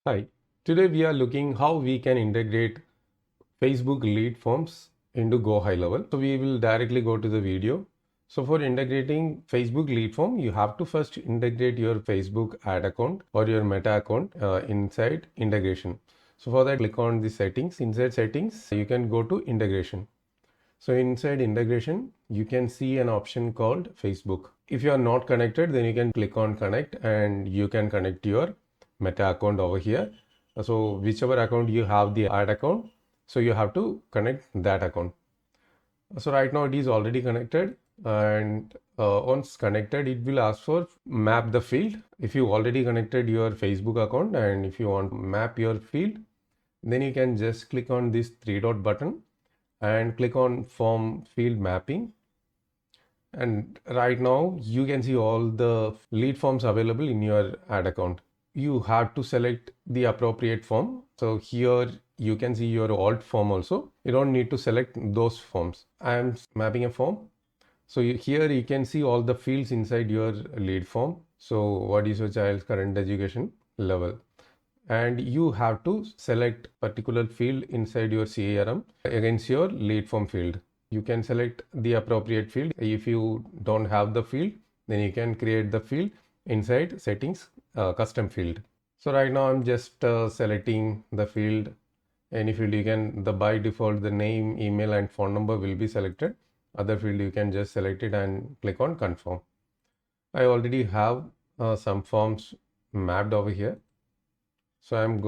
Hi, today we are looking how we can integrate Facebook lead forms into GoHighLevel. So we will directly go to the video. So for integrating Facebook lead form, you have to first integrate your Facebook ad account or your Meta account inside integration. So for that, click on the settings. Inside settings, you can go to integration. So inside integration, you can see an option called Facebook. If you are not connected, then you can click on connect and you can connect your Meta account over here. So whichever account you have the ad account, so you have to connect that account. So right now it is already connected, and once connected, it will ask for map the field. If you already connected your Facebook account and if you want to map your field, then you can just click on this three dot button and click on form field mapping. And right now you can see all the lead forms available in your ad account. You have to select the appropriate form. So here you can see your alt form also. You don't need to select those forms. I am mapping a form. So here you can see all the fields inside your lead form. So what is your child's current education level? And you have to select particular field inside your CRM against your lead form field. You can select the appropriate field. If you don't have the field, then you can create the field inside settings, custom field. So right now I'm just selecting the field. Any field you can, the by default, the name, email and phone number will be selected. Other field you can just select it and click on confirm. I already have some forms mapped over here. So I'm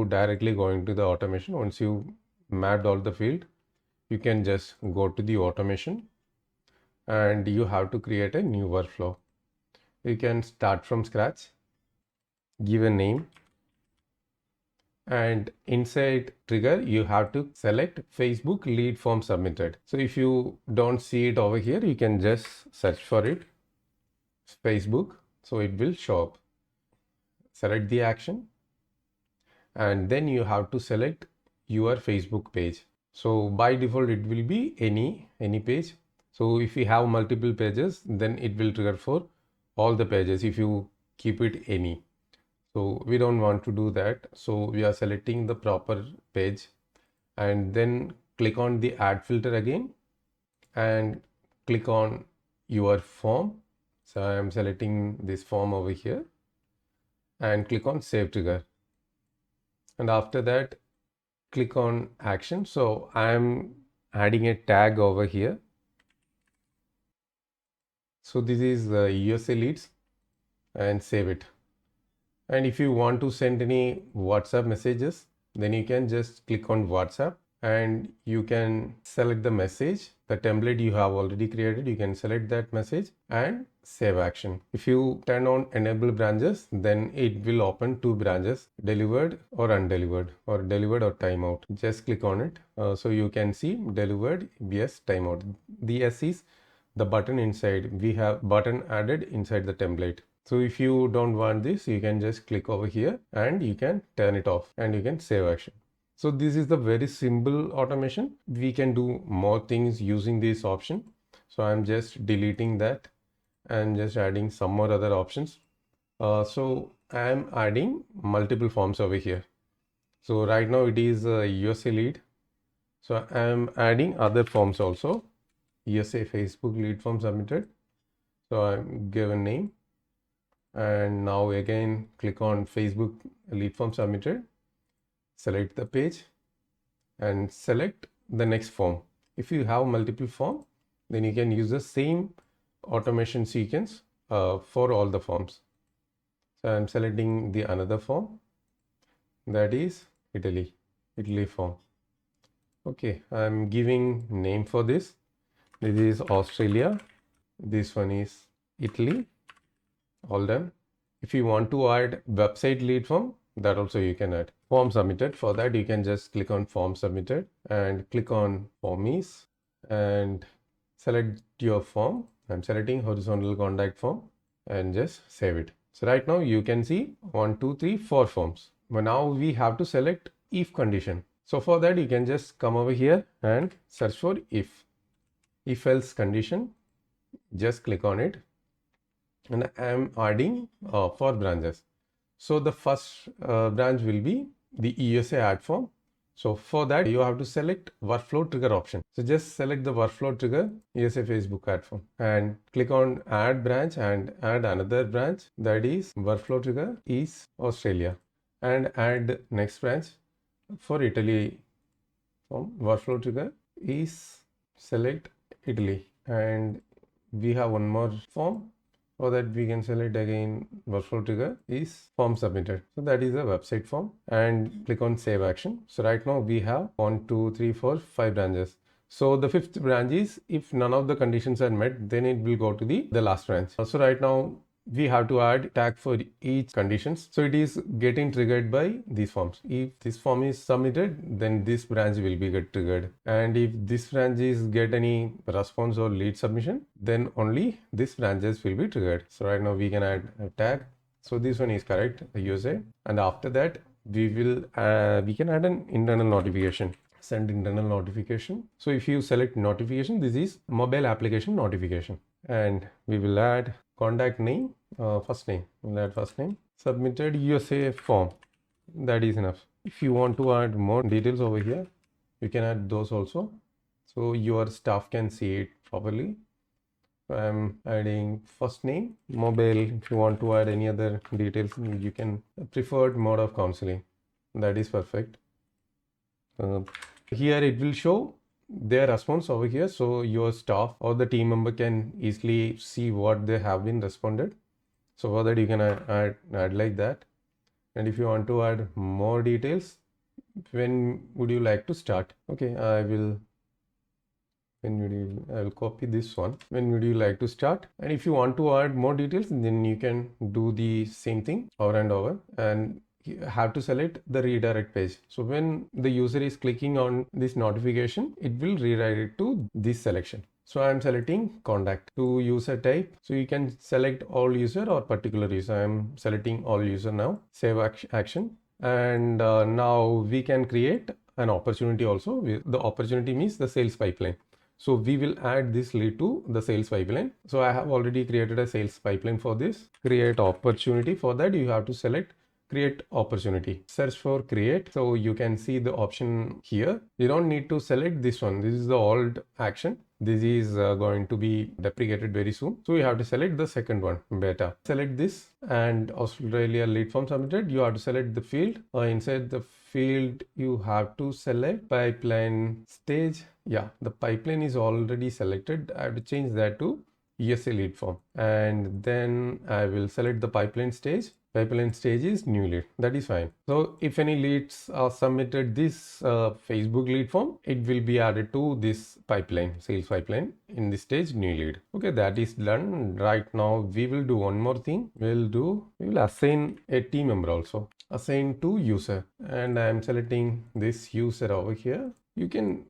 directly going to the automation. Once you mapped all the field, you can just go to the automation and you have to create a new workflow. You can start from scratch, give a name, and inside trigger, you have to select Facebook lead form submitted. So if you don't see it over here, you can just search for it, Facebook. So it will show up. Select the action and then you have to select your Facebook page. So by default it will be any page. So if you have multiple pages, then it will trigger for all the pages if you keep it any. So we don't want to do that. So we are selecting the proper page and then click on the add filter again and click on your form. So I am selecting this form over here and click on save trigger. And after that, click on action. So I am adding a tag over here. So this is the USA leads and save it. And if you want to send any WhatsApp messages, then you can just click on WhatsApp and you can select the message, the template you have already created. You can select that message and save action. If you turn on enable branches, then it will open two branches, delivered or undelivered, or delivered or timeout. Just click on it. So you can see delivered, yes, timeout. The S is the button inside. We have button added inside the template. So if you don't want this, you can just click over here and you can turn it off and you can save action. So this is the very simple automation. We can do more things using this option. So I'm just deleting that and just adding some more other options. So I'm adding multiple forms over here. So right now it is a USA lead. So I'm adding other forms also. USA Facebook lead form submitted. So I'm given name. And now again click on Facebook lead form submitted, select the page and select the next form. If you have multiple form, then you can use the same automation sequence for all the forms. So I'm selecting the another form, that is Italy form. Okay, I'm giving name for this. This is Australia, this one is Italy. All done. If you want to add website lead form, that also you can add. Form submitted. For that, you can just click on form submitted and click on formies and select your form. I'm selecting horizontal contact form and just save it. So right now you can see 1, 2, 3, 4 forms. But now we have to select if condition. So for that, you can just come over here and search for if else condition. Just click on it. And I am adding 4 branches. So the first branch will be the USA ad form. So for that, you have to select workflow trigger option. So just select the workflow trigger USA Facebook ad form and click on add branch and add another branch, that is workflow trigger is Australia, and add next branch for Italy form. Workflow trigger is select Italy, and we have one more form. For that, we can select again workflow trigger is form submitted. So that is a website form, and click on save action. So right now we have 1, 2, 3, 4, 5 branches. So the fifth branch is if none of the conditions are met, then it will go to the last branch. So right now we have to add tag for each conditions. So it is getting triggered by these forms. If this form is submitted, then this branch will be get triggered. And if this branch is get any response or lead submission, then only this branches will be triggered. So right now we can add a tag. So this one is correct, the USA. And after that, we can add an internal notification. Send internal notification. So if you select notification, this is mobile application notification, and we will add contact name, first name. We'll add first name. Submitted USA form. That is enough. If you want to add more details over here, you can add those also, so your staff can see it properly. I'm adding first name, mobile. If you want to add any other details, you can preferred mode of counseling. That is perfect. Here it will show their response over here, so your staff or the team member can easily see what they have been responded. So for that, you can add like that. And if you want to add more details, when would you like to start? Okay, I will copy this one. When would you like to start? And if you want to add more details, then you can do the same thing over and over, and you have to select the redirect page. So when the user is clicking on this notification, it will redirect to this selection. So I'm selecting contact to user type. So you can select all user or particular user. I'm selecting all user now. Save action. And now we can create an opportunity also. The opportunity means the sales pipeline. So we will add this lead to the sales pipeline. So I have already created a sales pipeline for this. Create opportunity. For that, you have to select create opportunity. Search for create. So you can see the option here. You don't need to select this one. This is the old action. This is going to be deprecated very soon. So you have to select the second one, beta. Select this, and Australia lead form submitted. You have to select the field. Inside the field, you have to select pipeline stage. Yeah, the pipeline is already selected. I have to change that to USA lead form. And then I will select the pipeline stage. Pipeline stage is new lead. That is fine. So if any leads are submitted this Facebook lead form, it will be added to this pipeline, sales pipeline, in this stage new lead. Okay, that is done. Right now we will do one more thing. We will assign a team member also. Assign to user, and I am selecting this user over here. You can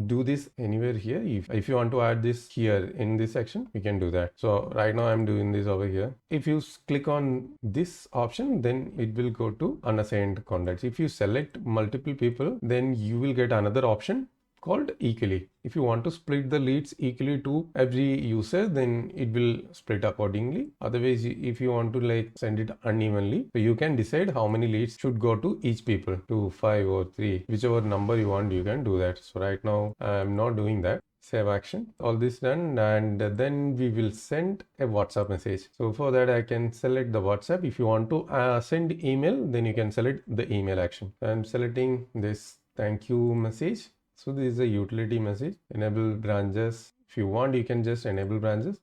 do this anywhere here. If you want to add this here in this section, you can do that. So right now I'm doing this over here. If you click on this option, then it will go to unassigned contacts. If you select multiple people, then you will get another option called equally. If you want to split the leads equally to every user, then it will split accordingly. Otherwise, if you want to send it unevenly, so you can decide how many leads should go to each people, to 5 or 3, whichever number you want, you can do that. So right now I'm not doing that. Save action. All this done, and then we will send a WhatsApp message. So for that, I can select the WhatsApp. If you want to send email, then you can select the email action. I'm selecting this thank you message. So this is a utility message. Enable branches. If you want, you can just enable branches.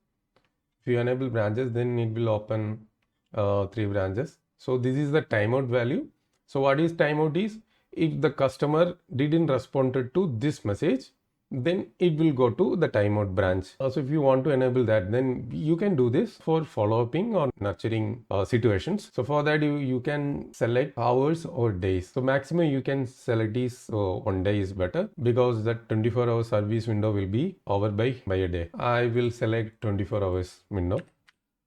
If you enable branches, then it will open 3 branches. So this is the timeout value. So what is timeout is, if the customer didn't respond to this message, then it will go to the timeout branch. So if you want to enable that, then you can do this for follow-upping or nurturing situations. So for that, you can select hours or days. So maximum you can select is 1 day is better, because that 24-hour service window will be over by a day. I will select 24 hours window.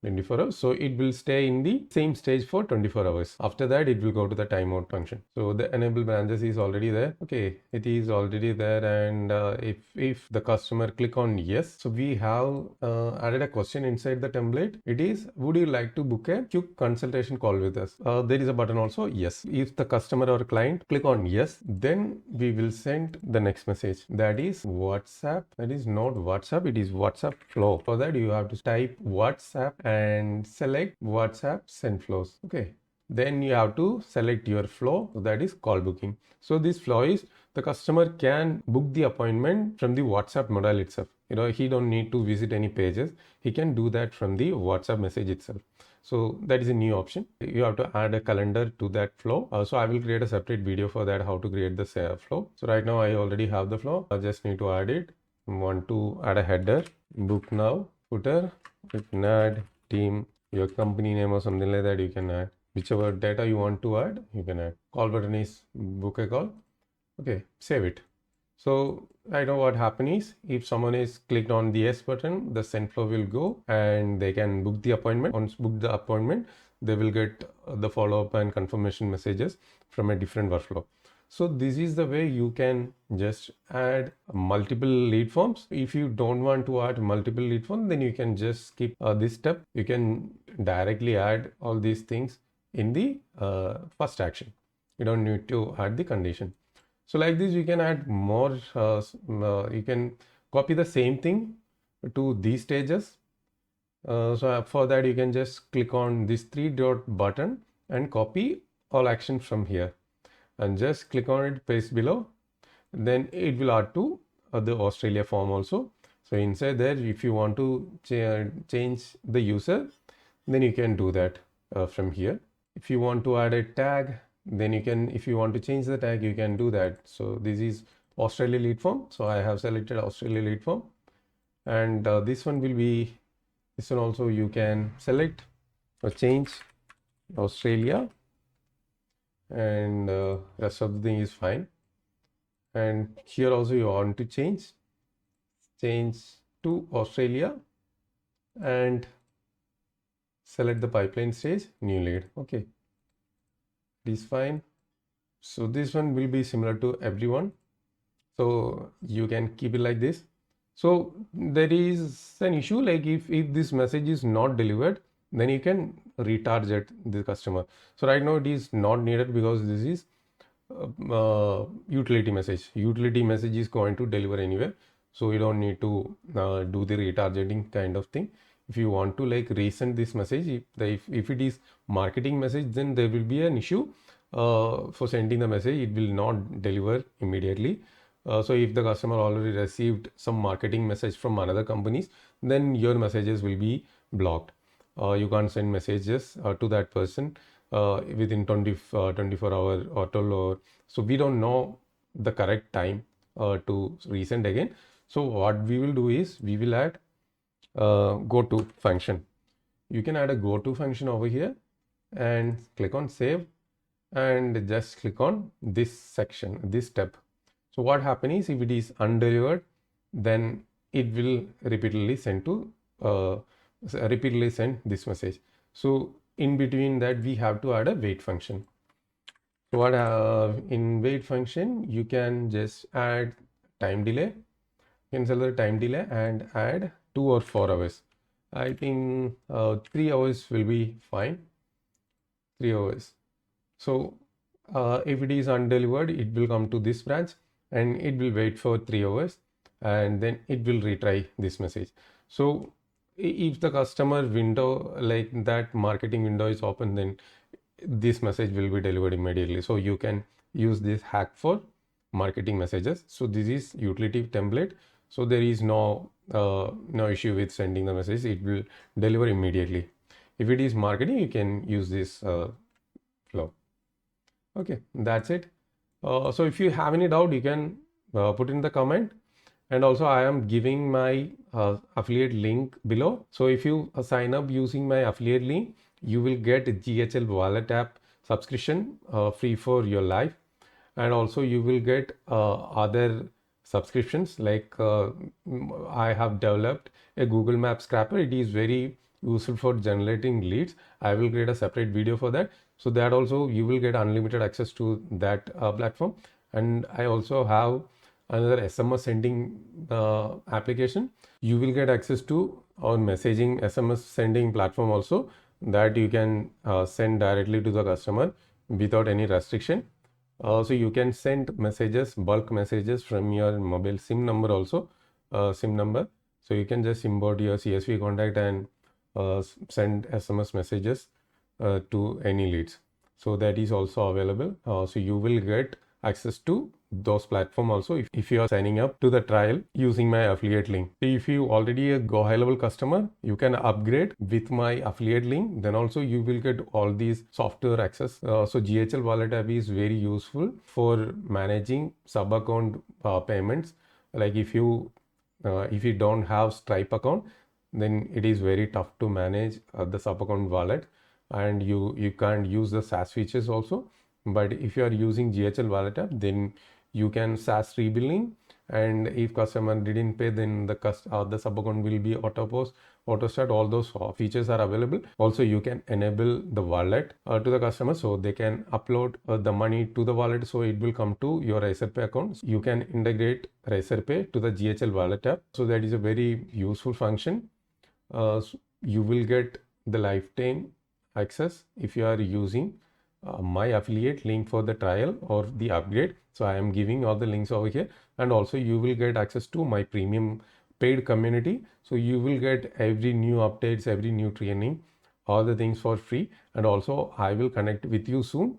24 hours. So it will stay in the same stage for 24 hours. After that, it will go to the timeout function. So the enable branches is already there. Okay, it is already there. And if the customer click on yes, so we have added a question inside the template. It is, would you like to book a quick consultation call with us? There is a button also, yes. If the customer or client click on yes, then we will send the next message. That is WhatsApp. That is not WhatsApp, it is WhatsApp flow. For that, you have to type WhatsApp and select WhatsApp send flows. Okay. Then you have to select your flow. So that is call booking. So this flow is the customer can book the appointment from the WhatsApp modal itself. He don't need to visit any pages. He can do that from the WhatsApp message itself. So that is a new option. You have to add a calendar to that flow. So I will create a separate video for that, how to create the flow. So right now I already have the flow. I just need to add it. Want to add a header, book now, footer, you can add team, your company name or something like that you can add. Whichever data you want to add, you can add. Call button is book a call. Okay, save it. So I know what happens is if someone is clicked on the yes button, the send flow will go and they can book the appointment. Once book the appointment, they will get the follow-up and confirmation messages from a different workflow. So this is the way you can just add multiple lead forms. If you don't want to add multiple lead forms, then you can just skip this step. You can directly add all these things in the first action. You don't need to add the condition. So like this, you can add more, you can copy the same thing to these stages. So for that, you can just click on this 3-dot button and copy all actions from here and just click on it, paste below. Then it will add to the Australia form also. So inside there, if you want to change the user, then you can do that from here. If you want to add a tag, then you can, if you want to change the tag, you can do that. So this is Australia lead form. So I have selected Australia lead form, and this one will be, this one also you can select or change Australia, and rest of the thing is fine. And here also you want to change to Australia and select the pipeline stage, new lead. Okay, it is fine. So this one will be similar to everyone. So you can keep it like this. So there is an issue, like if this message is not delivered, then you can retarget the customer. So right now it is not needed because this is utility message. Utility message is going to deliver anywhere. So you don't need to do the retargeting kind of thing. If you want to like resend this message, if it is marketing message, then there will be an issue for sending the message. It will not deliver immediately. So if the customer already received some marketing message from another companies, then your messages will be blocked. You can't send messages to that person within 24 hour or 12 hour. So we don't know the correct time to resend again. So what we will do is we will add go to function. You can add a go to function over here and click on save and just click on this section, this step. So what happens is if it is undelivered, then it will repeatedly send this message. So in between that, we have to add a wait function. So what in wait function, you can just add time delay. You can select time delay and add 2 or 4 hours. I think 3 hours will be fine. 3 hours. So if it is undelivered, it will come to this branch and it will wait for 3 hours and then it will retry this message. So if the customer window, like that marketing window is open, then this message will be delivered immediately. So you can use this hack for marketing messages. So this is utility template. So there is no issue with sending the message. It will deliver immediately. If it is marketing, you can use this flow. Okay, that's it. So if you have any doubt, you can put in the comment. And also I am giving my affiliate link below. So if you sign up using my affiliate link, you will get GHL wallet app subscription free for your life. And also you will get other subscriptions, like I have developed a Google Map scraper. It is very useful for generating leads. I will create a separate video for that. So that also you will get unlimited access to that platform. And I also have another SMS sending application. You will get access to our messaging SMS sending platform also, that you can send directly to the customer without any restriction. So you can send messages, bulk messages from your mobile SIM number also, SIM number. So you can just import your CSV contact and send SMS messages to any leads. So that is also available. So you will get access to those platform also if you are signing up to the trial using my affiliate link. If you already a GoHighLevel customer, you can upgrade with my affiliate link. Then also you will get all these software access. So GHL Wallet app is very useful for managing sub account payments. Like if you don't have Stripe account, then it is very tough to manage the sub account wallet, and you can't use the SaaS features also. But if you are using GHL Wallet app, then you can SaaS rebilling, and if customer didn't pay, then the sub account will be auto start. All those features are available. Also, you can enable the wallet to the customer, so they can upload the money to the wallet, so it will come to your Razorpay account. You can integrate Razorpay to the GHL Wallet app. So that is a very useful function. You will get the lifetime access if you are using my affiliate link for the trial or the upgrade. So I am giving all the links over here, and also you will get access to my premium paid community. So you will get every new updates, every new training, all the things for free. And also I will connect with you soon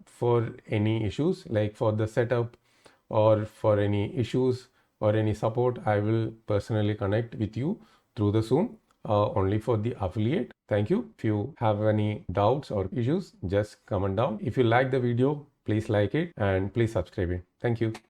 for any issues, like for the setup or for any issues or any support. I will personally connect with you through the Zoom. Only for the affiliate. Thank you. If you have any doubts or issues, just comment down. If you like the video, please like it and please subscribe it. Thank you.